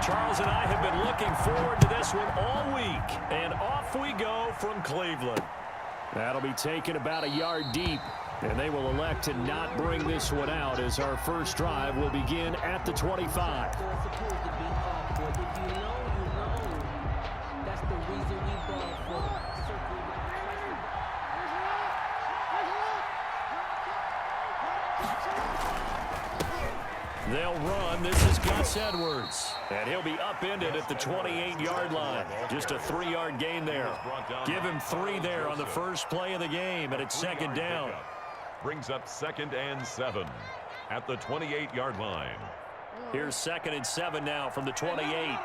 Charles and I have been looking forward to this one all week. And off we go from Cleveland. That'll be taken about a yard deep. And they will elect to not bring this one out as our first drive will begin at the 25. They'll run. This is Gus Edwards. And he'll be upended at the 28-yard line. Just a 3-yard gain there. Give him 3 there on the first play of the game, and it's second down. Brings up 2nd and 7 at the 28-yard line. Here's 2nd and 7 now from the 28.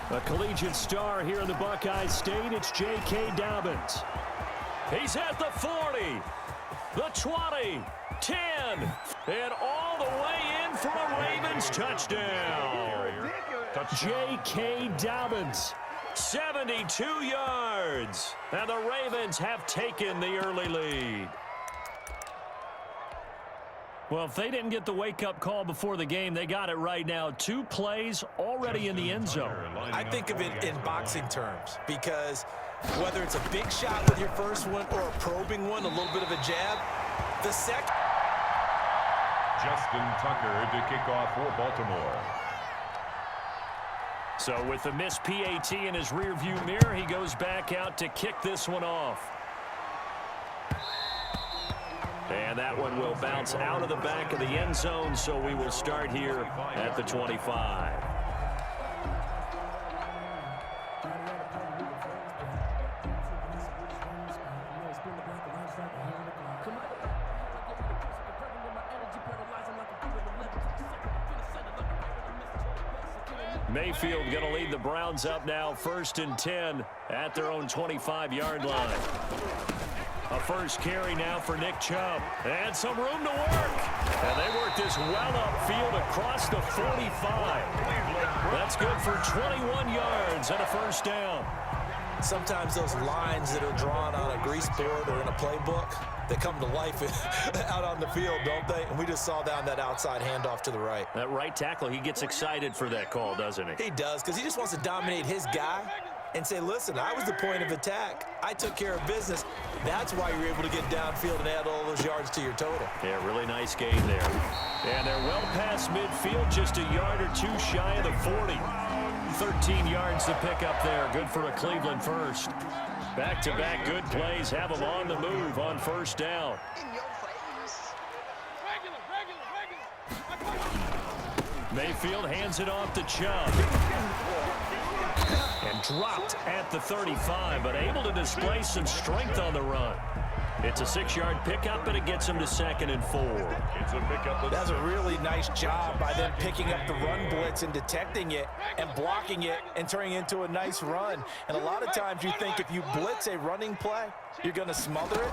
A collegiate star here in the Buckeye State, it's J.K. Dobbins. He's at the 40, the 20, 10, and all the way in for a Ravens touchdown. J.K. Dobbins, 72 yards, and the Ravens have taken the early lead. Well, if they didn't get the wake-up call before the game, they got it right now. 2 plays already in the end zone. I think of it in boxing terms because whether it's a big shot with your first one or a probing one, a little bit of a jab, the second. Justin Tucker to kick off for Baltimore. So with the missed PAT in his rearview mirror, he goes back out to kick this one off. And that one will bounce out of the back of the end zone, so we will start here at the 25. Mayfield going to lead the Browns up now, 1st and 10 at their own 25-yard line. A first carry now for Nick Chubb. And some room to work. And they work this well upfield across the 45. That's good for 21 yards and a first down. Sometimes those lines that are drawn on a grease board or in a playbook, they come to life out on the field, don't they? And we just saw down that outside handoff to the right. That right tackle, he gets excited for that call, doesn't he? He does, because he just wants to dominate his guy and say, listen, I was the point of attack. I took care of business. That's why you're able to get downfield and add all those yards to your total. Yeah, really nice game there. And they're well past midfield, just a yard or 2 shy of the 40. 13 yards to pick up there. Good for a Cleveland first. Back-to-back good plays have them on the move on first down. Mayfield hands it off to Chubb. And dropped at the 35, but able to display some strength on the run. It's a 6-yard pickup, and it gets him to 2nd and 4. It's a pickup. That's a really nice job by them picking up the run blitz and detecting it and blocking it and turning it into a nice run. And a lot of times you think if you blitz a running play, you're going to smother it.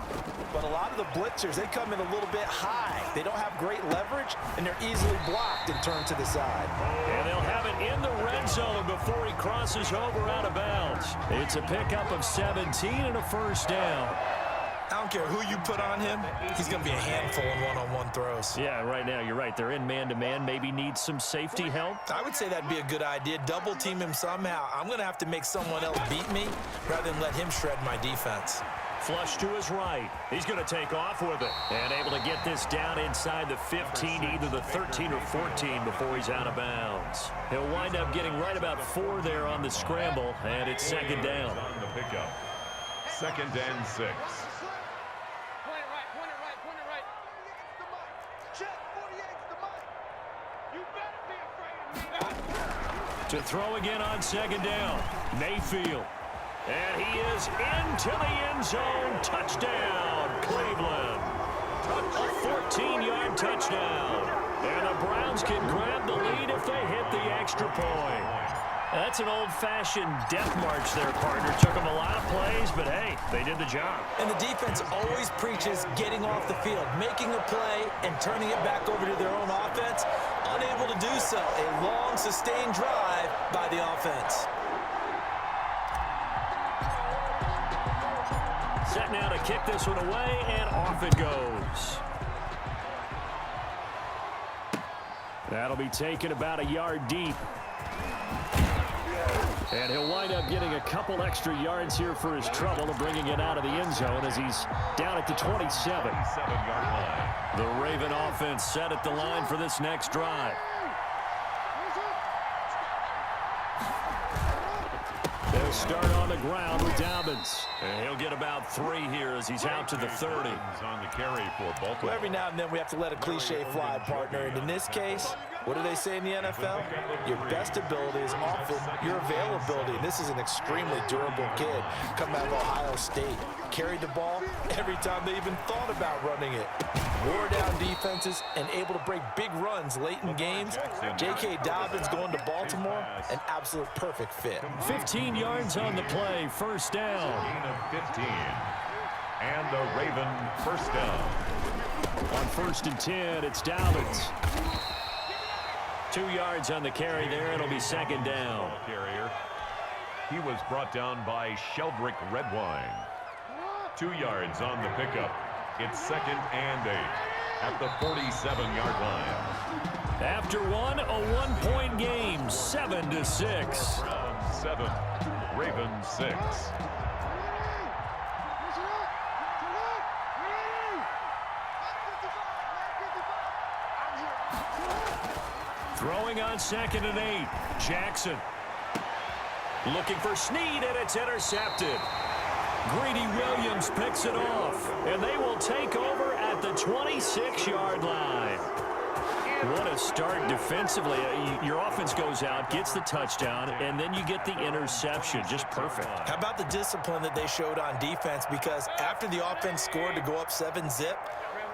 But a lot of the blitzers, they come in a little bit high. They don't have great leverage, and they're easily blocked and turned to the side. And they'll have it in the red zone before he crosses over out of bounds. It's a pickup of 17 and a first down. I don't care who you put on him, he's going to be a handful in one-on-one throws. Yeah, right now you're right. They're in man-to-man. Maybe needs some safety help. I would say that'd be a good idea. Double team him somehow. I'm going to have to make someone else beat me rather than let him shred my defense. Flush to his right. He's going to take off with it. And able to get this down inside the 15, either the 13 or 14 before he's out of bounds. He'll wind up getting right about 4 there on the scramble, and it's second down. On the pickup. 2nd and 6. To throw again on second down. Mayfield. And he is into the end zone. Touchdown, Cleveland. A 14-yard touchdown. And the Browns can grab the lead if they hit the extra point. That's an old-fashioned death march there, partner. Took them a lot of plays, but hey, they did the job. And the defense always preaches getting off the field, making a play, and turning it back over to their own offense. Unable to do so. A long, sustained drive by the offense. set now to kick this one away, and off it goes. That'll be taken about a yard deep. And he'll wind up getting a couple extra yards here for his trouble of bringing it out of the end zone as he's down at the 27. The Raven offense set at the line for this next drive. They'll start on the ground with Dobbins. And he'll get about 3 here as he's out to the 30. On the carry for Baltimore. Well, every now and then we have to let a cliche fly, partner. And in this case, what do they say in the NFL? Your best ability is often your availability. And this is an extremely durable kid coming out of Ohio State. Carried the ball every time they even thought about running it. Wore down defenses and able to break big runs late in games. J.K. Dobbins going to Baltimore, an absolute perfect fit. 15 yards on the play, first down. Gain of 15. And the Raven first down. On 1st and 10, it's Dobbins. 2 yards on the carry there. It'll be 2nd down. Carrier. He was brought down by Sheldrick Redwine. 2 yards on the pickup. It's 2nd and 8 at the 47-yard line. After one, a 1-point game, 7-6. Browns 7, Ravens 6. Throwing on 2nd and 8. Jackson. Looking for Snead, and it's intercepted. Greedy Williams picks it off, and they will take over at the 26-yard line. What a start defensively. Your offense goes out, gets the touchdown, and then you get the interception. Just perfect. How about the discipline that they showed on defense? Because after the offense scored to go up 7-zip,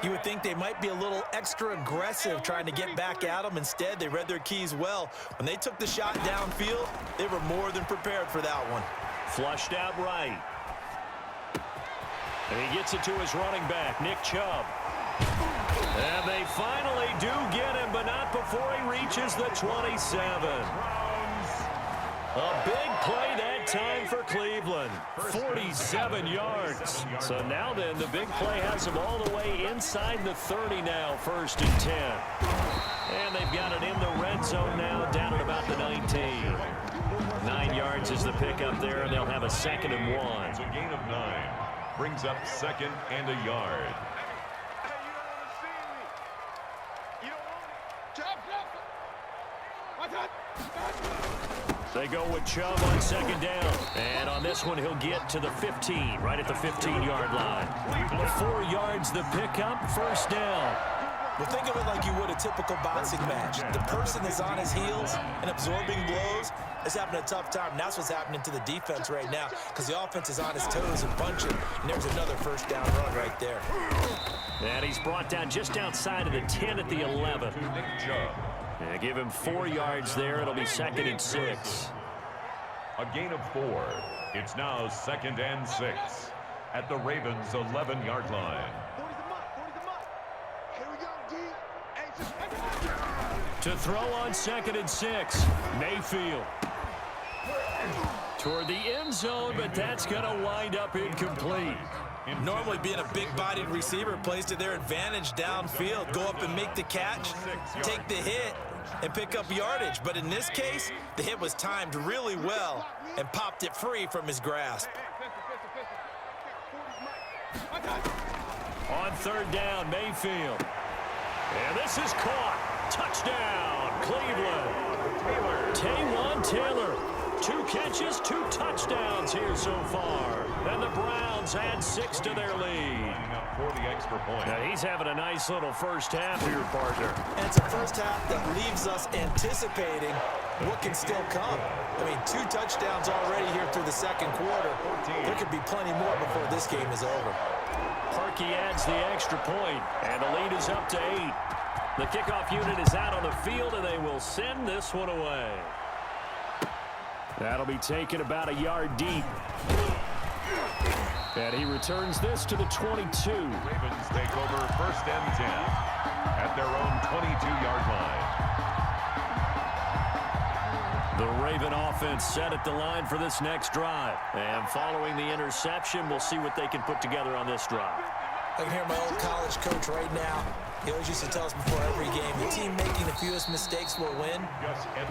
you would think they might be a little extra aggressive trying to get back at them. Instead, they read their keys well. When they took the shot downfield, they were more than prepared for that one. Flushed out right. And he gets it to his running back, Nick Chubb. And they finally do get him, but not before he reaches the 27. A big play that time for Cleveland. 47 yards. So now then, the big play has them all the way inside the 30 now, 1st and 10. And they've got it in the red zone now, down at about the 19. 9 yards is the pickup there, and they'll have a 2nd and 1. It's a gain of 9. Brings up 2nd and a yard. They go with Chubb on 2nd down. And on this one, he'll get to the 15, right at the 15-yard line. 4 yards the pickup, 1st down. Well, think of it like you would a typical boxing match. The person is on his heels and absorbing blows is having a tough time. And that's what's happening to the defense right now because the offense is on his toes and punching. And there's another 1st down run right there. And he's brought down just outside of the 10 at the 11. Nick Chubb. And give him 4 yards there. It'll be 2nd and 6. A gain of 4. It's now 2nd and 6 at the Ravens' 11-yard line. To throw on 2nd and 6, Mayfield. Toward the end zone, but that's going to wind up incomplete. Normally being a big-bodied receiver plays to their advantage downfield. Go up and make the catch, take the hit, and pick up yardage. But in this case, the hit was timed really well and popped it free from his grasp. On 3rd down, Mayfield. And this is caught. Touchdown, Cleveland. Taywan Taylor. 2 catches, 2 touchdowns here so far. And the Browns add 6 to their lead. For the extra point. Now he's having a nice little first half here, partner. And it's a first half that leaves us anticipating what can still come. I mean, 2 touchdowns already here through the 2nd quarter. There could be plenty more before this game is over. Parkey adds the extra point, and the lead is up to 8. The kickoff unit is out on the field, and they will send this one away. That'll be taken about a yard deep. And he returns this to the 22. Ravens take over 1st and 10 at their own 22-yard line. The Raven offense set at the line for this next drive. And following the interception, we'll see what they can put together on this drive. I can hear my old college coach right now. He always used to tell us before every game, the team making the fewest mistakes will win.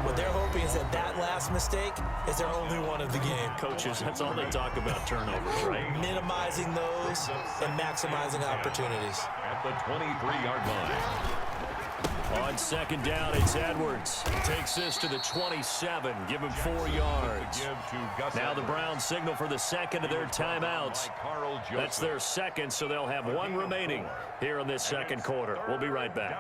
What they're hoping is that that last mistake is their only one of the game. Coaches, that's all they talk about, turnovers, right? Minimizing those and maximizing opportunities. At the 23-yard line. On second down, it's Edwards. Takes this to the 27. Give him 4 yards. Now the Browns signal for the second of their timeouts. That's their second, so they'll have one remaining here in this second quarter. We'll be right back.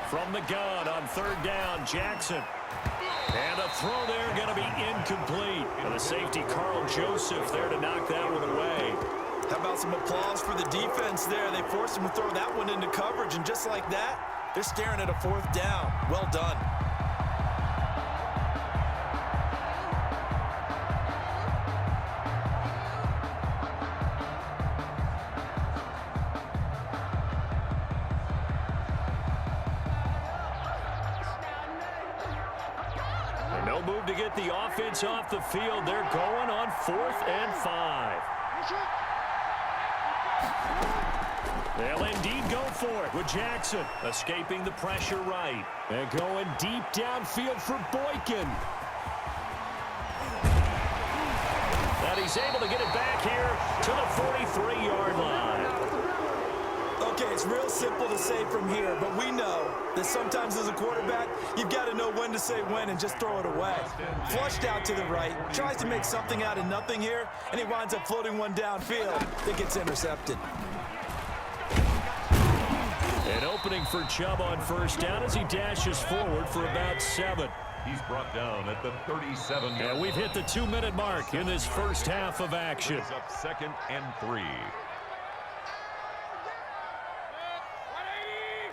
From the gun on third down, Jackson. And a throw there going to be incomplete. And the safety, Carl Joseph, there to knock that one away. How about some applause for the defense there? They forced him to throw that one into coverage, and just like that, they're staring at a fourth down. Well done. Move to get the offense off the field. They're going on 4th and 5. They'll indeed go for it with Jackson escaping the pressure right. And going deep downfield for Boykin. And he's able to get it back here to the 43-yard line. Okay, it's real simple to say from here, but we know that sometimes as a quarterback, you've got to know when to say when and just throw it away. Flushed out to the right, tries to make something out of nothing here, and he winds up floating one downfield that gets intercepted. An opening for Chubb on first down as he dashes forward for about 7. He's brought down at the 37. And we've hit the 2-minute mark in this first half of action. It's up 2nd and 3.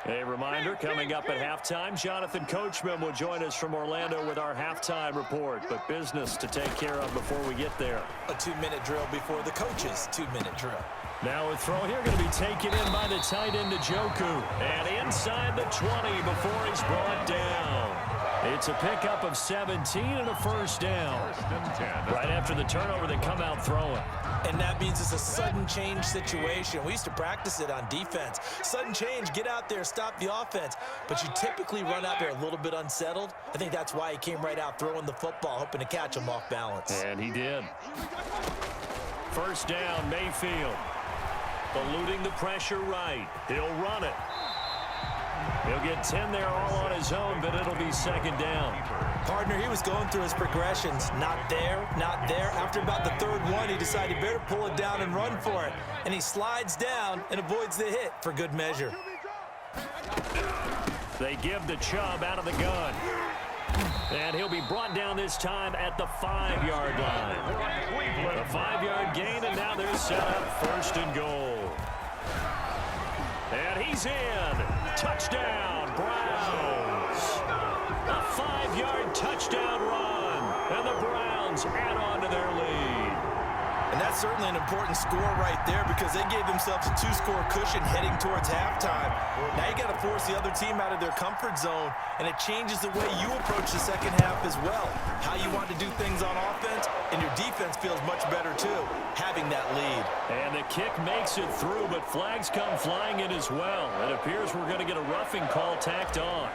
A reminder, coming up at halftime, Jonathan Coachman will join us from Orlando with our halftime report. But business to take care of before we get there. A 2-minute drill before the coach's 2-minute drill. Now a throw here going to be taken in by the tight end Njoku. And inside the 20 before he's brought down. It's a pickup of 17 and a first down. Right after the turnover, they come out throwing. And that means it's a sudden change situation. We used to practice it on defense. Sudden change, get out there, stop the offense. But you typically run out there a little bit unsettled. I think that's why he came right out throwing the football, hoping to catch him off balance. And he did. First down, Mayfield. Eluding the pressure right. He'll run it. He'll get 10 there all on his own, but it'll be second down. Partner, he was going through his progressions. Not there, not there. After about the third one, he decided he better pull it down and run for it. And he slides down and avoids the hit for good measure. They give the Chubb out of the gun. And he'll be brought down this time at the 5-yard line. A 5-yard gain, and now they're set up 1st and goal. And he's in. Touchdown, Browns. A 5-yard touchdown run. And the Browns add on to their lead. And that's certainly an important score right there because they gave themselves a 2-score cushion heading towards halftime. Now you got to force the other team out of their comfort zone, and it changes the way you approach the second half as well. How you want to do things on offense, and your defense feels much better too, having that lead. And the kick makes it through, but flags come flying in as well. It appears we're going to get a roughing call tacked on.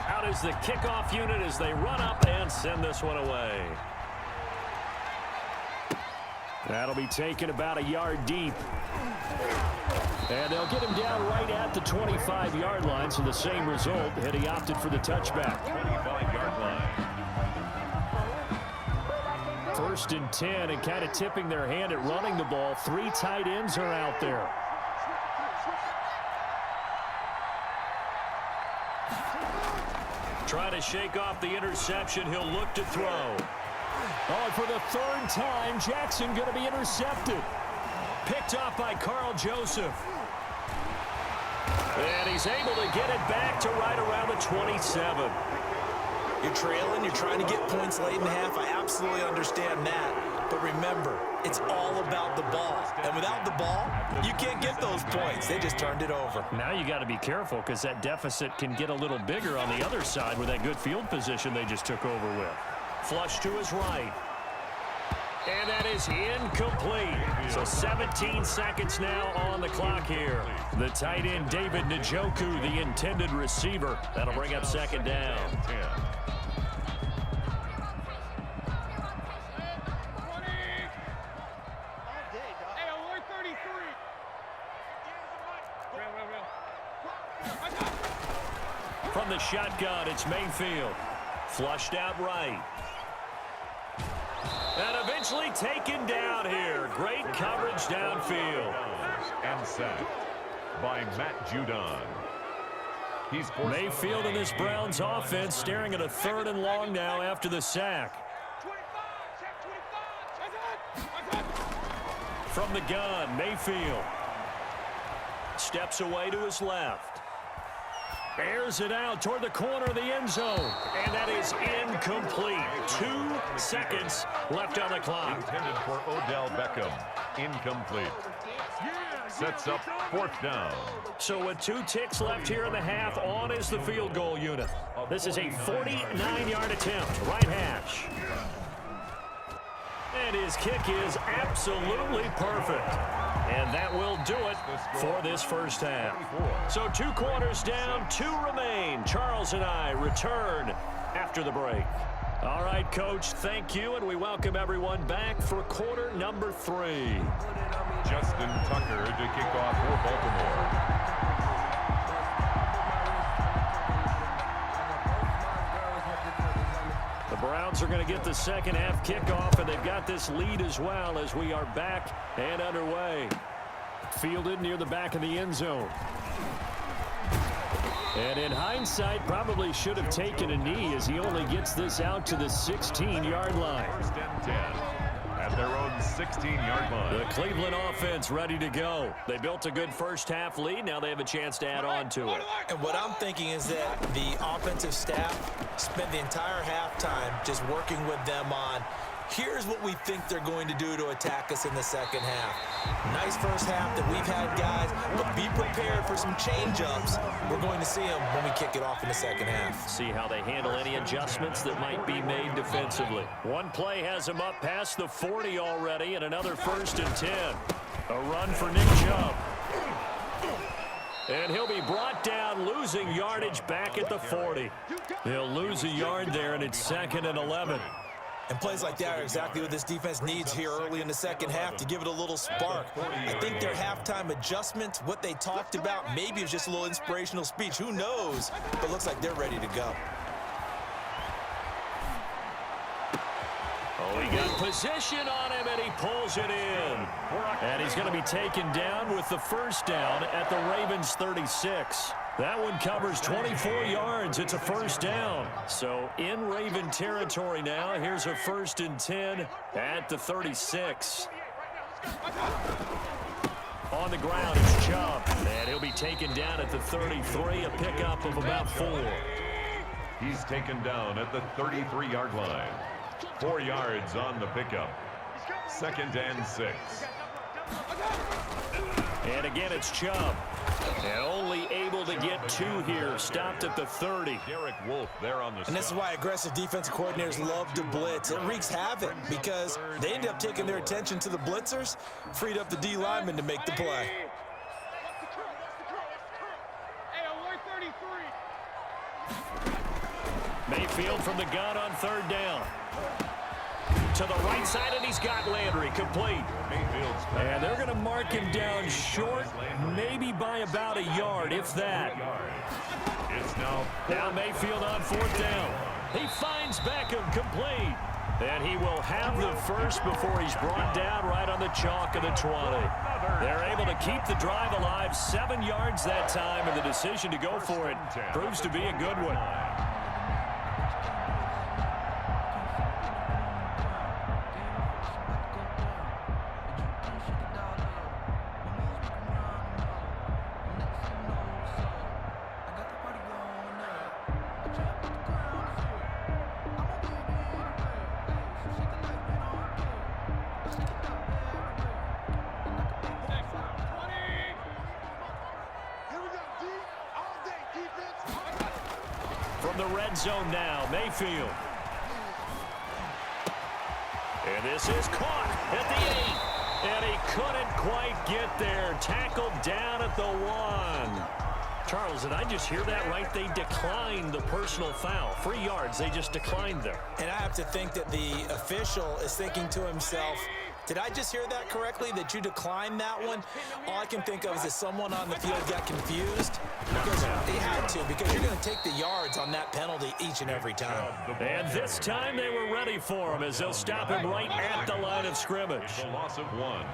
Out is the kickoff unit as they run up and send this one away. That'll be taken about a yard deep. And they'll get him down right at the 25-yard line, so the same result had he opted for the touchback. 25-yard line. 1st and 10, and kind of tipping their hand at running the ball. 3 tight ends are out there. Trying to shake off the interception. He'll look to throw. Oh, for the 3rd time, Jackson going to be intercepted. Picked off by Carl Joseph. And he's able to get it back to right around the 27. You're trailing, you're trying to get points late in the half. I absolutely understand that. But remember, it's all about the ball. And without the ball, you can't get those points. They just turned it over. Now you got to be careful because that deficit can get a little bigger on the other side with that good field position they just took over with. Flush to his right. And that is incomplete. So 17 seconds now on the clock here. The tight end, David Njoku, the intended receiver. That'll bring up second down. From the shotgun, it's Mayfield. Flushed out right. And eventually taken down here. Great coverage downfield. And sacked by Matt Judon. Mayfield in this Browns offense staring at a 3rd and long now after the sack. From the gun, Mayfield. Steps away to his left. Airs it out toward the corner of the end zone. And that is incomplete. 2 seconds left on the clock. Intended for Odell Beckham. Incomplete. Sets up 4th down. So with 2 ticks left here in the half, on is the field goal unit. This is a 49-yard attempt. Right hash. And his kick is absolutely perfect. And that will do it for this first half. So 2 quarters down, 2 remain. Charles and I return after the break. All right, Coach, thank you, and we welcome everyone back for quarter number 3. Justin Tucker to kick off for Baltimore. The Browns are going to get the second half kickoff, and they've got this lead as well as we are back and underway. Fielded near the back of the end zone. And in hindsight, probably should have taken a knee as he only gets this out to the 16-yard line. 1st and 10 at their own 16-yard line. The Cleveland offense ready to go. They built a good first half lead. Now they have a chance to add on to it. And what I'm thinking is that the offensive staff spent the entire halftime just working with them on, here's what we think they're going to do to attack us in the second half. Nice first half that we've had, guys, but be prepared for some change-ups. We're going to see them when we kick it off in the second half. See how they handle any adjustments that might be made defensively. One play has them up past the 40 already, and another 1st and 10. A run for Nick Chubb. And he'll be brought down, losing yardage back at the 40. He'll lose a yard there, and it's 2nd and 11. And plays like that are exactly what this defense needs here early in the second half to give it a little spark. I think their halftime adjustments, what they talked about, maybe it was just a little inspirational speech. Who knows? But it looks like they're ready to go. Oh, he got position on him, and he pulls it in. And he's going to be taken down with the 1st down at the Ravens' 36. That one covers 24 yards. It's a 1st down. So in Raven territory now. Here's a 1st and 10 at the 36. On the ground, it's Chubb. And he'll be taken down at the 33, a pickup of about 4. He's taken down at the 33-yard line. 4 yards on the pickup. 2nd and 6. And again, it's Chubb. And only able to get 2 here. Stopped at the 30. Derek Wolfe there on the And this is why aggressive defensive coordinators love to blitz. It wreaks havoc because they end up taking their attention to the blitzers, freed up the D lineman to make the play. Mayfield from the gun on 3rd down. To the right side, and he's got Landry complete. And they're going to mark him down short, maybe by about a yard, if that. It's now Mayfield on 4th down. He finds Beckham complete. And he will have the first before he's brought down right on the chalk of the 20. They're able to keep the drive alive, 7 yards that time, and the decision to go for it proves to be a good one. from the red zone now. Mayfield. And this is caught at the 8. And he couldn't quite get there. Tackled down at the 1. Charles, did I just hear that right? They declined the personal foul. 3 yards, they just declined them. And I have to think that the official is thinking to himself, did I just hear that correctly, that you declined that one? All I can think of is that someone on the field got confused. Because they had to, because you're going to take the yards on that penalty each and every time. And this time they were ready for him as they'll stop him right at the line of scrimmage. The loss of 1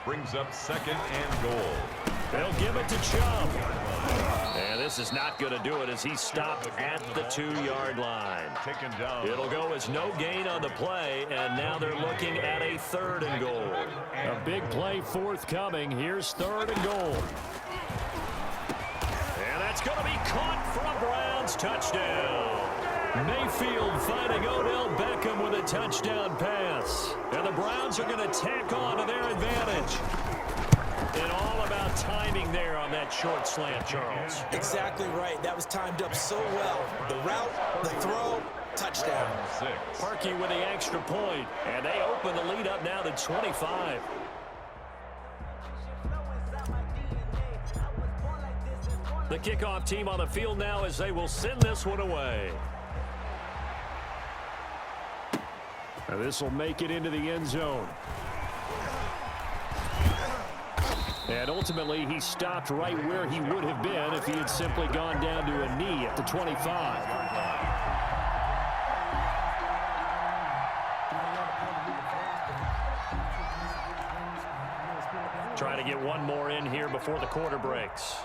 brings up 2nd and goal. They'll give it to Chubb. And this is not going to do it as he stopped at the 2-yard line. Taken down. It'll go as no gain on the play, and now they're looking at a 3rd and goal. A big play forthcoming. Here's 3rd and goal. And that's going to be caught for a Browns touchdown. Mayfield finding Odell Beckham with a touchdown pass. And the Browns are going to tack on to their advantage. And all about timing there on that short slant, Charles. Exactly right. That was timed up so well. The route, the throw, touchdown. 6. Parkey with the extra point. And they open the lead up now to 25. The kickoff team on the field now as they will send this one away. And this will make it into the end zone. And ultimately, he stopped right where he would have been if he had simply gone down to a knee at the 25. Trying to get one more in here before the quarter breaks.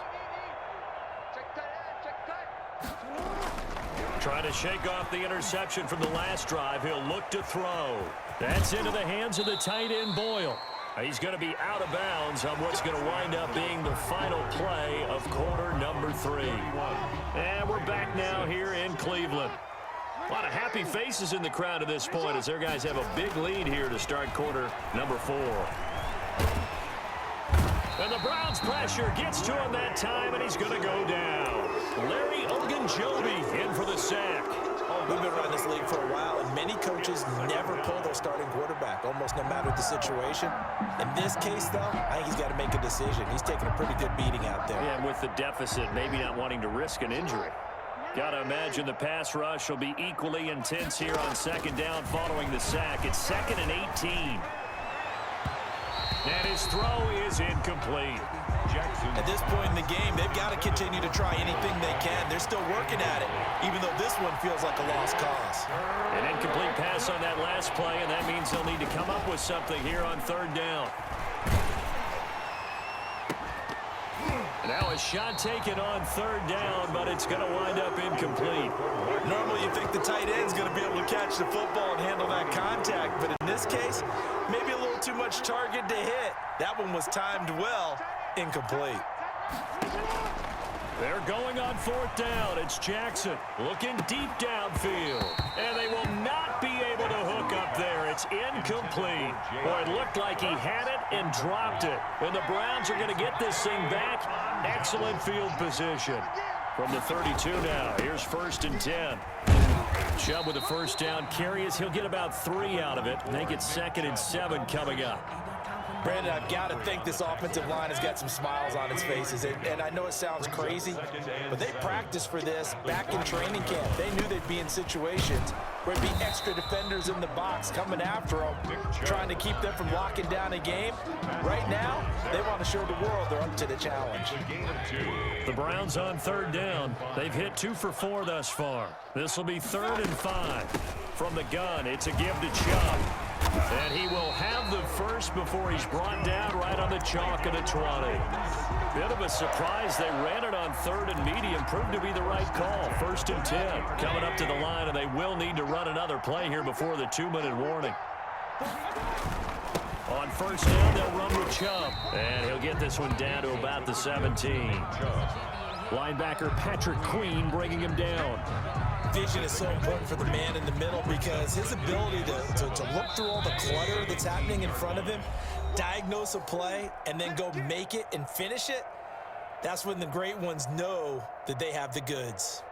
Trying to shake off the interception from the last drive. He'll look to throw. That's into the hands of the tight end, Boyle. He's going to be out of bounds on what's going to wind up being the final play of quarter number 3. And we're back now here in Cleveland. A lot of happy faces in the crowd at this point as their guys have a big lead here to start quarter number 4. And the Browns pressure gets to him that time, and he's going to go down. Larry Ogunjobi in for the sack. We've been around this league for a while, and many coaches never pull their starting quarterback, almost no matter the situation. In this case, though, I think he's got to make a decision. He's taking a pretty good beating out there. Yeah, and with the deficit, maybe not wanting to risk an injury. Got to imagine the pass rush will be equally intense here on 2nd down following the sack. It's 2nd and 18. And his throw is incomplete. Jackson. At this point in the game, they've got to continue to try anything they can. They're still working at it, even though this one feels like a lost cause. An incomplete pass on that last play, and that means they'll need to come up with something here on 3rd down. Now a shot taken on 3rd down, but it's going to wind up incomplete. Normally you think the tight end's going to be able to catch the football and handle that contact, but in this case, maybe a little too much target to hit. That one was timed well, incomplete. They're going on 4th down. It's Jackson looking deep downfield. And they will not be able to hook up there. It's incomplete. Boy, it looked like he had it and dropped it. And the Browns are going to get this thing back. Excellent field position. From the 32 now, here's 1st and 10. Chubb with the 1st down carry as he'll get about 3 out of it. Make it 2nd and 7 coming up. Brandon, I've got to think this offensive line has got some smiles on its faces. And I know it sounds crazy, but they practiced for this back in training camp. They knew they'd be in situations where it'd be extra defenders in the box coming after them, trying to keep them from locking down a game. Right now, they want to show the world they're up to the challenge. The Browns on 3rd down. They've hit 2 for 4 thus far. This will be 3rd and 5. From the gun, it's a give to Chubb. And he will have the first before he's brought down right on the chalk of the 20. Bit of a surprise. They ran it on 3rd and medium. Proved to be the right call. 1st and 10. Coming up to the line, and they will need to run another play here before the 2-minute warning. On 1st down, they'll run with Chubb. And he'll get this one down to about the 17. Linebacker Patrick Queen bringing him down. Vision is so important for the man in the middle because his ability to look through all the clutter that's happening in front of him, diagnose a play, and then go make it and finish it, that's when the great ones know that they have the goods.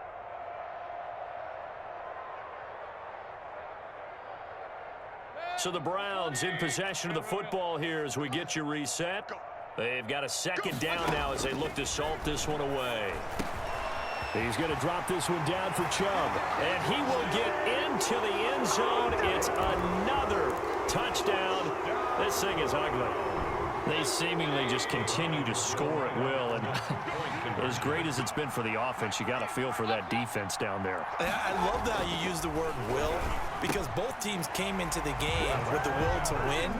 So the Browns in possession of the football here as we get you reset. They've got a second down now as they look to salt this one away. He's going to drop this one down for Chubb. And he will get into the end zone. It's another touchdown. This thing is ugly. They seemingly just continue to score at will. And as great as it's been for the offense, you got to feel for that defense down there. I love how you use the word will, because both teams came into the game with the will to win.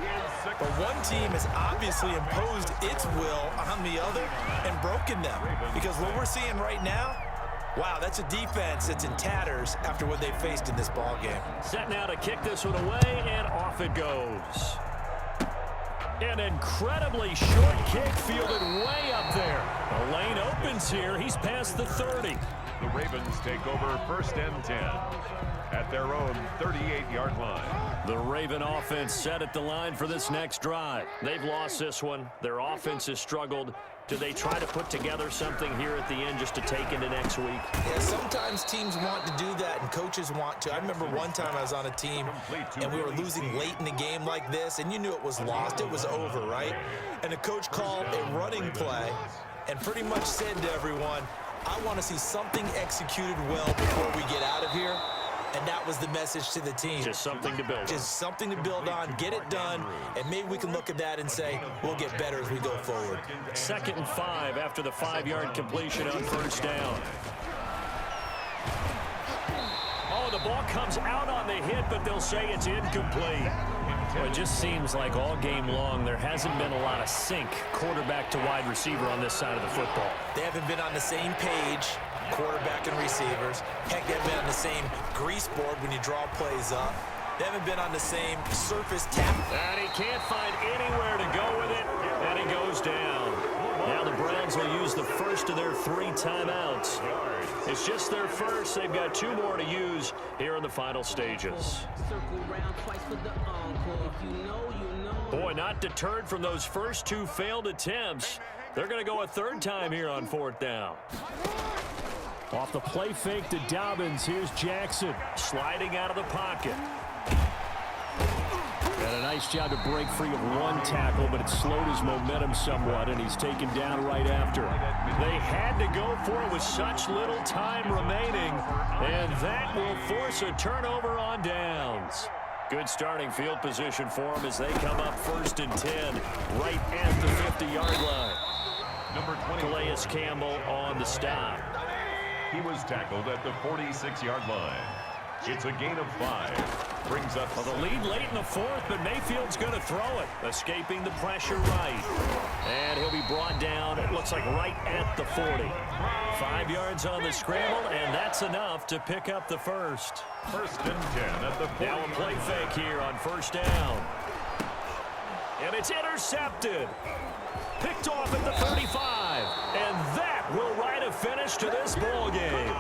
But one team has obviously imposed its will on the other and broken them. Because what we're seeing right now, wow, that's a defense that's in tatters after what they faced in this ball game. Set now to kick this one away, and off it goes. An incredibly short kick fielded way up there. The lane opens here. He's past the 30. The Ravens take over 1st and 10 at their own 38-yard line. The Raven offense set at the line for this next drive. They've lost this one. Their offense has struggled. Do they try to put together something here at the end just to take into next week? Yeah, sometimes teams want to do that and coaches want to. I remember one time I was on a team and we were losing late in the game like this, and you knew it was lost. It was over, right? And the coach called a running play and pretty much said to everyone, I want to see something executed well before we get out of here. And that was the message to the team. Just something to build on. Just something to build on, get it done, and maybe we can look at that and say, we'll get better as we go forward. 2nd and 5 after the 5-yard completion on 1st down. Oh, the ball comes out on the hit, but they'll say it's incomplete. Well, it just seems like all game long there hasn't been a lot of sync quarterback to wide receiver on this side of the football. They haven't been on the same page, quarterback and receivers. Heck, they haven't been on the same grease board when you draw plays up. They haven't been on the same surface tap. And he can't find anywhere to go with it, and he goes down. Now the Browns will use the first of their 3 timeouts. It's just their first. They've got 2 more to use here in the final stages. Boy, not deterred from those first 2 failed attempts. They're going to go a 3rd time here on 4th down. Off the play fake to Dobbins, here's Jackson sliding out of the pocket. And a nice job to break free of 1 tackle, but it slowed his momentum somewhat, and he's taken down right after. They had to go for it with such little time remaining, and that will force a turnover on downs. Good starting field position for them as they come up 1st and 10, right at the 50-yard line. Number 20, Calais Campbell on the stop. He was tackled at the 46-yard line. It's a gain of 5. Brings up the lead late in the 4th, but Mayfield's going to throw it, escaping the pressure right. And he'll be brought down, it looks like right at the 40. 5 yards on the scramble, and that's enough to pick up the first. 1st and 10 at the 40. Now a play fake here on 1st down. And it's intercepted. Picked off at the 35. And that will write a finish to this ball game.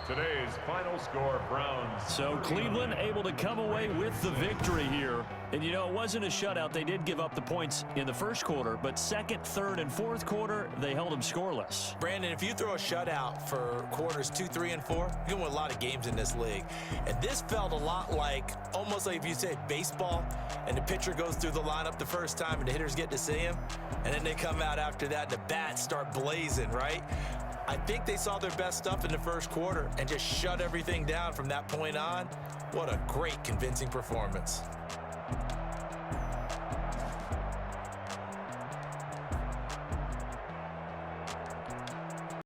Today's final score, Browns. So Cleveland able to come away with the victory here. And, you know, it wasn't a shutout. They did give up the points in the 1st quarter, but 2nd, 3rd, and 4th quarter, they held them scoreless. Brandon, if you throw a shutout for quarters 2, 3, and 4, you're going to win a lot of games in this league. And this felt a lot like, almost like if you say baseball, and the pitcher goes through the lineup the first time, and the hitters get to see him, and then they come out after that, and the bats start blazing, right? I think they saw their best stuff in the 1st quarter and just shut everything down from that point on. What a great, convincing performance.